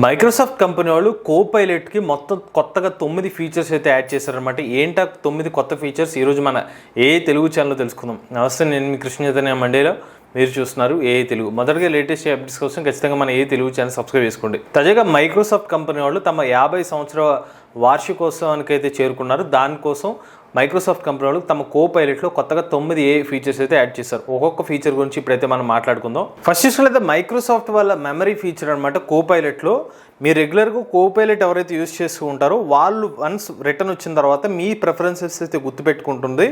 Microsoft company వాళ్ళు కోపైలట్కి మొత్తం కొత్తగా 9 ఫీచర్స్ అయితే యాడ్ చేశారనమాట. ఏంటా 9 కొత్త ఫీచర్స్ ఈరోజు మన ఏఐ తెలుగు ఛానల్లో తెలుసుకుందాం. నమస్తే, నేను మీ కృష్ణ చైతన్య మండేలో, మీరు చూస్తున్నారు ఏఐ తెలుగు. మొదటిగా లేటెస్ట్ అప్డేట్స్ కోసం ఖచ్చితంగా మన ఏఐ తెలుగు ఛానల్ సబ్స్క్రైబ్ చేసుకోండి. తాజాగా మైక్రోసాఫ్ట్ కంపెనీ వాళ్ళు తమ 50 సంవత్సరాల వార్షికోత్సవానికి అయితే చేరుకున్నారు. దానికోసం మైక్రోసాఫ్ట్ కంపెనీ వాళ్ళు తమ కోపైలట్లో కొత్తగా 9 ఏఐ ఫీచర్స్ అయితే యాడ్ చేశారు. ఒక్కొక్క ఫీచర్ గురించి ఇప్పుడైతే మనం మాట్లాడుకుందాం. ఫస్ట్ చూసినట్లయితే మైక్రోసాఫ్ట్ వాళ్ళ మెమరీ ఫీచర్ అనమాట. కోపైలట్లో మీరు రెగ్యులర్గా కోపైలట్ ఎవరైతే యూజ్ చేస్తూ ఉంటారో వాళ్ళు వన్స్ రిటర్న్ వచ్చిన తర్వాత మీ ప్రిఫరెన్సెస్ అయితే గుర్తుపెట్టుకుంటుంది.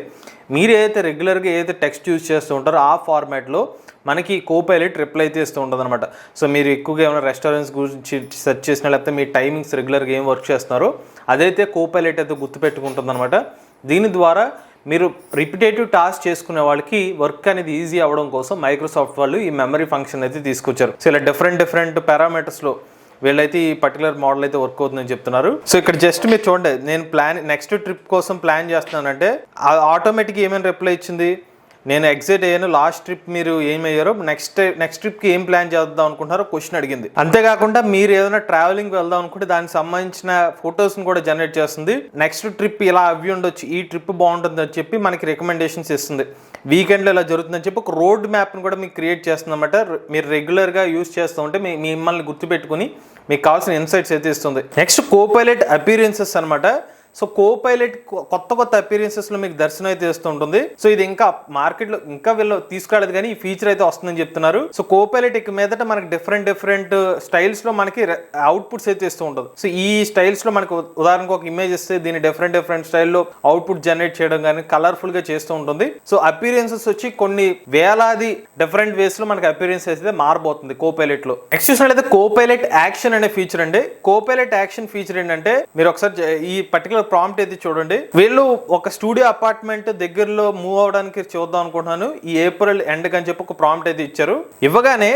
మీరు ఏదైతే రెగ్యులర్గా ఏదైతే టెక్స్ట్ యూజ్ చేస్తూ ఉంటారో ఆ ఫార్మాట్లో మనకి కోపైలట్ రిప్లై అయితే ఇస్తూ ఉంటుంది అనమాట. సో మీరు ఎక్కువగా ఏమైనా రెస్టారెంట్స్ గురించి సెర్చ్ చేసినా, లేకపోతే మీ టైమింగ్స్ రెగ్యులర్గా ఏం వర్క్ చేస్తున్నారో అదైతే కోపైలట్ అయితే గుర్తుపెట్టుకుంటుంది అనమాట. దీని ద్వారా మీరు రిపిటేటివ్ టాస్క్ చేసుకునే వాళ్ళకి వర్క్ అనేది ఈజీ అవ్వడం కోసం మైక్రోసాఫ్ట్ వాళ్ళు ఈ మెమరీ ఫంక్షన్ అయితే తీసుకొచ్చారు. సో ఇలా డిఫరెంట్ పారామీటర్స్లో వీళ్ళైతే ఈ పర్టికులర్ మోడల్ అయితే వర్క్ అవుతుందని చెప్తున్నారు. సో ఇక్కడ జస్ట్ మీరు చూడండి, నేను నెక్స్ట్ ట్రిప్ కోసం ప్లాన్ చేస్తున్నానంటే ఆటోమేటిక్ ఏమైనా రిప్లై ఇచ్చింది. నేను ఎగ్జైట్ అయ్యాను, లాస్ట్ ట్రిప్ మీరు ఏమయ్యారో, నెక్స్ట్ ట్రిప్కి ఏం ప్లాన్ చేద్దాం అనుకుంటున్నారో క్వశ్చన్ అడిగింది. అంతేకాకుండా మీరు ఏదైనా ట్రావెలింగ్ వెళ్దాం అనుకుంటే దానికి సంబంధించిన ఫొటోస్ని కూడా జనరేట్ చేస్తుంది. నెక్స్ట్ ట్రిప్ ఇలా అవి ఉండొచ్చు, ఈ ట్రిప్ బాగుంటుంది అని చెప్పి మనకి రికమెండేషన్స్ ఇస్తుంది. వీకెండ్లో ఇలా జరుగుతుందని చెప్పి ఒక రోడ్ మ్యాప్ని కూడా మీకు క్రియేట్ చేస్తుంది అనమాట. మీరు రెగ్యులర్గా యూజ్ చేస్తూ ఉంటే మిమ్మల్ని గుర్తుపెట్టుకుని మీకు కావాల్సిన ఇన్సైట్స్ అయితే ఇస్తుంది. నెక్స్ట్ కోపైలట్ అపీరియన్సెస్ అనమాట. సో కోపైలట్ కొత్త అపీరియన్సెస్లో మీకు దర్శనం అయితే ఇస్తూ ఉంటుంది. సో ఇది ఇంకా మార్కెట్లో ఇంకా వీళ్ళు తీసుకురాలేదు కానీ ఈ ఫీచర్ అయితే వస్తుందని చెప్తున్నారు. సో కోపైలట్ ఇక మీదట మనకి డిఫరెంట్ స్టైల్స్లో మనకి అవుట్పుట్స్ అయితే ఇస్తూ ఉంటుంది. సో ఈ స్టైల్స్లో మనకు ఉదాహరణకు ఒక ఇమేజ్ ఇస్తే దీన్ని డిఫరెంట్ స్టైల్లో అవుట్పుట్ జనరేట్ చేయడం కానీ కలర్ఫుల్గా చేస్తూ ఉంటుంది. సో అపీరియన్సెస్ వచ్చి కొన్ని వేలాది డిఫరెంట్ వేస్లో మనకి అపీరియన్స్ అయితే మారబోతుంది కోపైలట్లో. నెక్స్ట్ చూసినట్లయితే కోపైలట్ యాక్షన్ అనే ఫీచర్ అండి. కోపైలట్ యాక్షన్ ఫీచర్ ఏంటంటే మీరు ఒకసారి ఈ పర్టికులర్ ప్రాంప్ట్ అయితే చూడండి. వీళ్ళు ఒక స్టూడియో అపార్ట్మెంట్ దగ్గరలో మూవ్ అవడానికి చూద్దాం అనుకుంటున్నాను, ఈ ఏప్రిల్ ఎండ్ అని చెప్పి ఒక ప్రాంప్ట్ అయితే ఇచ్చారు. ఇవ్వగానే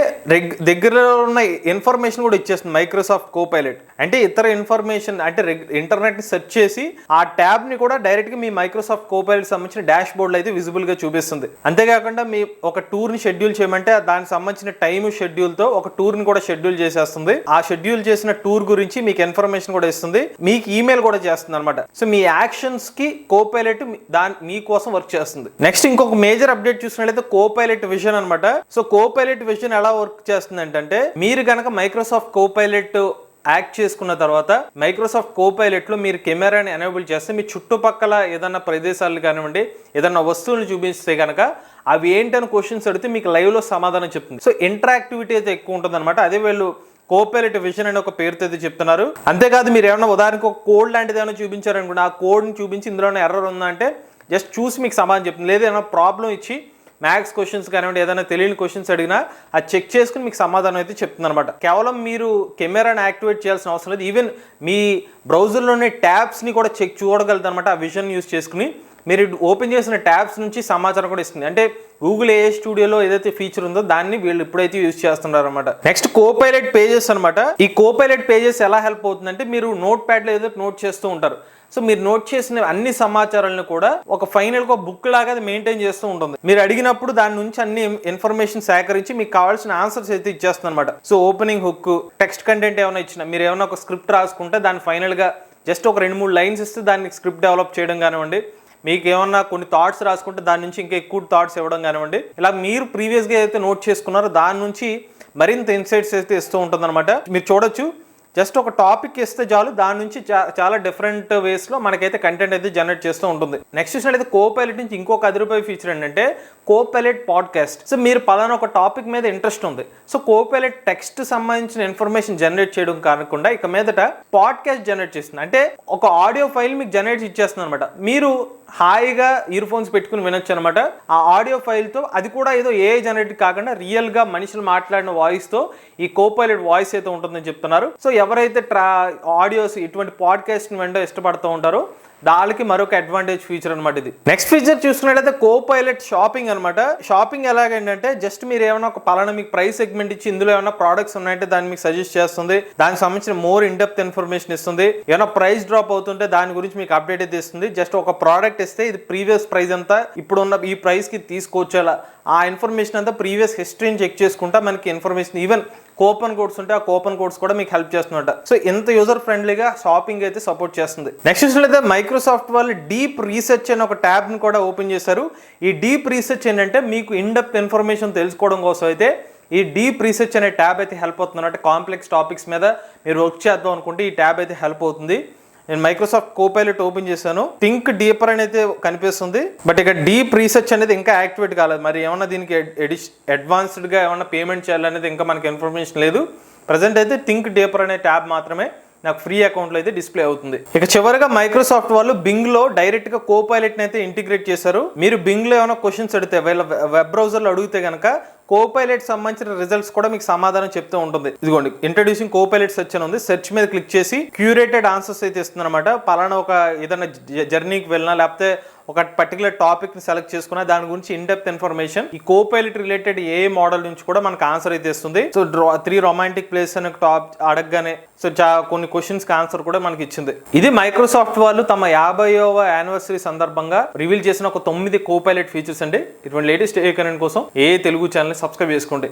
దగ్గరలో ఉన్న ఇన్ఫర్మేషన్ కూడా ఇచ్చేస్తుంది మైక్రోసాఫ్ట్ కోపైలట్. అంటే ఇతర ఇన్ఫర్మేషన్ అంటే ఇంటర్నెట్ ని సెర్చ్ చేసి ఆ ట్యాబ్ ని కూడా డైరెక్ట్ గా మీ మైక్రోసాఫ్ట్ కోపైలట్ సంబంధించిన డాష్ బోర్డ్ అయితే విజిబుల్ గా చూపిస్తుంది. అంతేకాకుండా మీ ఒక టూర్ ని షెడ్యూల్ చేయమంటే దానికి సంబంధించిన టైమ్ షెడ్యూల్ తో ఒక టూర్ ని కూడా షెడ్యూల్ చేసేస్తుంది. ఆ షెడ్యూల్ చేసిన టూర్ గురించి మీకు ఇన్ఫర్మేషన్ కూడా ఇస్తుంది. మీకు ఈమెయిల్ కూడా చేస్తుంది అనమాట. సో మీ యాక్షన్స్ కి కోపైలట్ మీకోసం వర్క్ చేస్తుంది. నెక్స్ట్ ఇంకొక మేజర్ అప్డేట్ చూసినట్లయితే కోపైలట్ విజన్ అనమాట. సో కోపైలట్ విజన్ ఎలా వర్క్ చేస్తుంది అంటే మీరు కనుక మైక్రోసాఫ్ట్ కోపైలట్ యాక్ట్ చేసుకున్న తర్వాత మైక్రోసాఫ్ట్ కోపైలట్ లో మీరు కెమెరాని ఎనేబుల్ చేస్తే మీ చుట్టుపక్కల ఏదైనా ప్రదేశాలు కానివ్వండి, ఏదైనా వస్తువులను చూపిస్తే కనుక అవి ఏంటని క్వశ్చన్స్ అడిగితే మీకు లైవ్ లో సమాధానం చెప్తుంది. సో ఇంటరాక్టివిటీ అయితే ఎక్కువ ఉంటుంది అనమాట. అదే వీళ్ళు కోపైలట్ విజన్ అనే ఒక పేరుతో అయితే చెప్తున్నారు. అంతేకాదు మీరు ఏమైనా ఉదాహరణకు ఒక కోడ్ లాంటిది ఏమైనా చూపించారనుకోండి, ఆ కోడ్ని చూపించి ఇందులో ఎర్రర్ ఉందా అంటే జస్ట్ చూసి మీకు సమాధానం చెప్తుంది. లేదా ఏమైనా ప్రాబ్లం ఇచ్చి మ్యాథ్స్ క్వశ్చన్స్ కానివ్వండి, ఏదైనా తెలియని క్వశ్చన్స్ అడిగినా అది చెక్ చేసుకుని మీకు సమాధానం అయితే చెప్తుంది అనమాట. కేవలం మీరు కెమెరాని యాక్టివేట్ చేయాల్సిన అవసరం లేదు. ఈవెన్ మీ బ్రౌజర్లోనే ట్యాబ్స్ని కూడా చూడగలుగుతారు అనమాట. ఆ విజన్ యూస్ చేసుకుని మీరు ఓపెన్ చేసిన ట్యాబ్స్ నుంచి సమాచారం కూడా ఇస్తుంది. అంటే గూగుల్ ఏఐ స్టూడియోలో ఏదైతే ఫీచర్ ఉందో దాన్ని వీళ్ళు ఇప్పుడైతే యూజ్ చేస్తున్నారు అనమాట. నెక్స్ట్ కోపైలట్ పేజెస్ అనమాట. ఈ కోపైలట్ పేజెస్ ఎలా హెల్ప్ అవుతుందంటే మీరు నోట్ ప్యాడ్లో ఏదో నోట్ చేస్తూ ఉంటారు. సో మీరు నోట్ చేసిన అన్ని సమాచారాలను కూడా ఒక ఫైనల్గా బుక్ లాగా అది మెయింటైన్ చేస్తూ ఉంటుంది. మీరు అడిగినప్పుడు దాని నుంచి అన్ని ఇన్ఫర్మేషన్ సేకరించి మీకు కావాల్సిన ఆన్సర్స్ అయితే ఇచ్చేస్తుంది అనమాట. So opening hook, text content ఏమైనా ఇచ్చిన, మీరు ఏమైనా ఒక స్క్రిప్ట్ రాసుకుంటే దాన్ని ఫైనల్గా జస్ట్ ఒక 2-3 లైన్స్ ఇస్తే దాన్ని స్క్రిప్ట్ డెవలప్ చేయడం కానివ్వండి, మీకు ఏమన్నా కొన్ని థాట్స్ రాసుకుంటే దాని నుంచి ఇంకా ఎక్కువ థాట్స్ ఇవ్వడం కానివ్వండి, ఇలా మీరు ప్రీవియస్గా ఏదైతే నోట్ చేసుకున్నారో దాని నుంచి మరింత ఇన్సైట్స్ అయితే ఇస్తూ ఉంటుంది అనమాట. మీరు చూడొచ్చు, జస్ట్ ఒక టాపిక్ ఇస్తే చాలు దాని నుంచి చాలా డిఫరెంట్ వేస్లో మనకైతే కంటెంట్ అయితే జనరేట్ చేస్తూ ఉంటుంది. నెక్స్ట్ చూసినట్లయితే కోపైలట్ నుంచి ఇంకొక 10 రూపాయల ఫీచర్ ఏంటంటే కోపైలట్ పాడ్కాస్ట్. సో మీరు పలానా ఒక టాపిక్ మీద ఇంట్రెస్ట్ ఉంది, సో కోపైలట్ టెక్స్ట్ సంబంధించిన ఇన్ఫర్మేషన్ జనరేట్ చేయడం కాకుండా ఇక మీదట పాడ్కాస్ట్ జనరేట్ చేస్తుంది. అంటే ఒక ఆడియో ఫైల్ మీకు జనరేట్ ఇచ్చేస్తుంది అనమాట. మీరు హాయిగా ఇయర్ ఫోన్స్ పెట్టుకుని వినొచ్చు అనమాట. ఆ ఆడియో ఫైల్తో అది కూడా ఏదో ఏఐ జనరేట్ కాకుండా రియల్గా మనుషులు మాట్లాడిన వాయిస్తో ఈ కోపైలట్ వాయిస్ అయితే ఉంటుందని చెప్తున్నారు. సో ఎవరైతే ఆడియోస్ ఇటువంటి పాడ్కాస్ట్ వినడం ఇష్టపడుతూ ఉంటారో దానికి మరొక అడ్వాంటేజ్ ఫీచర్ అనమాట ఇది. నెక్స్ట్ ఫీచర్ చూసుకున్నట్లయితే కోపైలట్ షాపింగ్ అనమాట. షాపింగ్ ఎలాగంటే జస్ట్ మీరు ఏమైనా ఒక పలానా మీకు ప్రైస్ సెగ్మెంట్ ఇచ్చి ఇందులో ఏమైనా ప్రోడక్ట్స్ ఉన్నాయంటే దాన్ని మీకు సజెస్ట్ చేస్తుంది. దానికి సంబంధించిన మోర్ ఇన్ డెప్త్ ఇన్ఫర్మేషన్ ఇస్తుంది. ఏమైనా ప్రైస్ డ్రాప్ అవుతుంటే దాని గురించి మీకు అప్డేట్ అయితే ఇస్తుంది. జస్ట్ ఒక ప్రోడక్ట్ ఇస్తే ఇది ప్రీవియస్ ప్రైస్ అంతా ఇప్పుడు ఉన్న ఈ ప్రైస్కి తీసుకోవచ్చేలా ఆ ఇన్ఫర్మేషన్ అంతా ప్రీవియస్ హిస్టరీని చెక్ చేసుకుంటా మనకి ఇన్ఫర్మేషన్ ఈవెన్ కూపన్ కోడ్స్ ఉంటే ఆ కూపన్ కోడ్స్ కూడా మీకు హెల్ప్ చేస్తున్నట్ట. సో ఇంత యూజర్ ఫ్రెండ్లీగా షాపింగ్ అయితే సపోర్ట్ చేస్తుంది. నెక్స్ట్ చూసినట్లయితే మైక్రోసాఫ్ట్ వాళ్ళు డీప్ రీసెర్చ్ అనే ఒక ట్యాబ్ ని కూడా ఓపెన్ చేశారు. ఈ డీప్ రీసెర్చ్ ఏంటంటే మీకు ఇన్ డెప్త్ ఇన్ఫర్మేషన్ తెలుసుకోవడం కోసం అయితే ఈ డీప్ రీసెర్చ్ అనే ట్యాబ్ అయితే హెల్ప్ అవుతుంది. అంటే కాంప్లెక్స్ టాపిక్స్ మీద మీరు వర్క్ చేద్దాం అనుకుంటే ఈ ట్యాబ్ అయితే హెల్ప్ అవుతుంది. నేను మైక్రోసాఫ్ట్ కోపైలట్ ఓపెన్ చేశాను. థింక్ డీపర్ అని అయితే కనిపిస్తుంది, బట్ ఇక డీప్ రీసెర్చ్ అనేది ఇంకా యాక్టివేట్ కాలేదు. మరి ఏమన్నా దీనికి అడ్వాన్స్డ్గా ఏమన్నా పేమెంట్ చేయాలనేది ఇంకా మనకి ఇన్ఫర్మేషన్ లేదు. ప్రజెంట్ అయితే థింక్ డీపర్ అనే ట్యాబ్ మాత్రమే నాకు ఫ్రీ అకౌంట్లో అయితే డిస్ప్లే అవుతుంది. ఇక చివరిగా మైక్రోసాఫ్ట్ వాళ్ళు బింగ్ లో డైరెక్ట్ గా కోపైలట్ అయితే ఇంటిగ్రేట్ చేశారు. మీరు బింగ్ లో ఏమైనా క్వశ్చన్స్ అడిగితే వెబ్ బ్రౌజర్ లో అడిగితే కనుక కోపైలట్ సంబంధించిన రిజల్ట్స్ కూడా మీకు సమాధానం చెప్తూ ఉంటుంది. ఇదిగోండి ఇంట్రడ్యూసింగ్ కోపైలట్ సెర్చ్ అని ఉంది. సెర్చ్ మీద క్లిక్ చేసి క్యూరేటెడ్ ఆన్సర్స్ అయితే ఇస్తుంది అనమాట. పలానా ఒక ఏదైనా జర్నీకి వెళ్ళినా లేకపోతే ఒక పర్టికులర్ టాపిక్ ని సెలెక్ట్ చేసుకున్నా దాని గురించి ఇన్ డెప్త్ ఇన్ఫర్మేషన్ ఈ కోపైలట్ రిలేటెడ్ ఏ మోడల్ నుంచి కూడా మనకు ఆన్సర్ అయితే ఇస్తుంది. సో 3 రొమాంటిక్ ప్లేస్ అనే టాప్ అడగగానే సో కొన్ని క్వశ్చన్స్ కి ఆన్సర్ కూడా మనకి ఇచ్చింది. ఇది మైక్రోసాఫ్ట్ వాళ్ళు తమ 50వ యానివర్సరీ సందర్భంగా రివీల్ చేసిన ఒక 9 కోపైలట్ ఫీచర్స్ అండి. ఇటువంటి లేటెస్ట్ ఏ కరెంట్ కోసం ఏ తెలుగు ఛానల్ సబ్స్క్రైబ్ చేసుకోండి.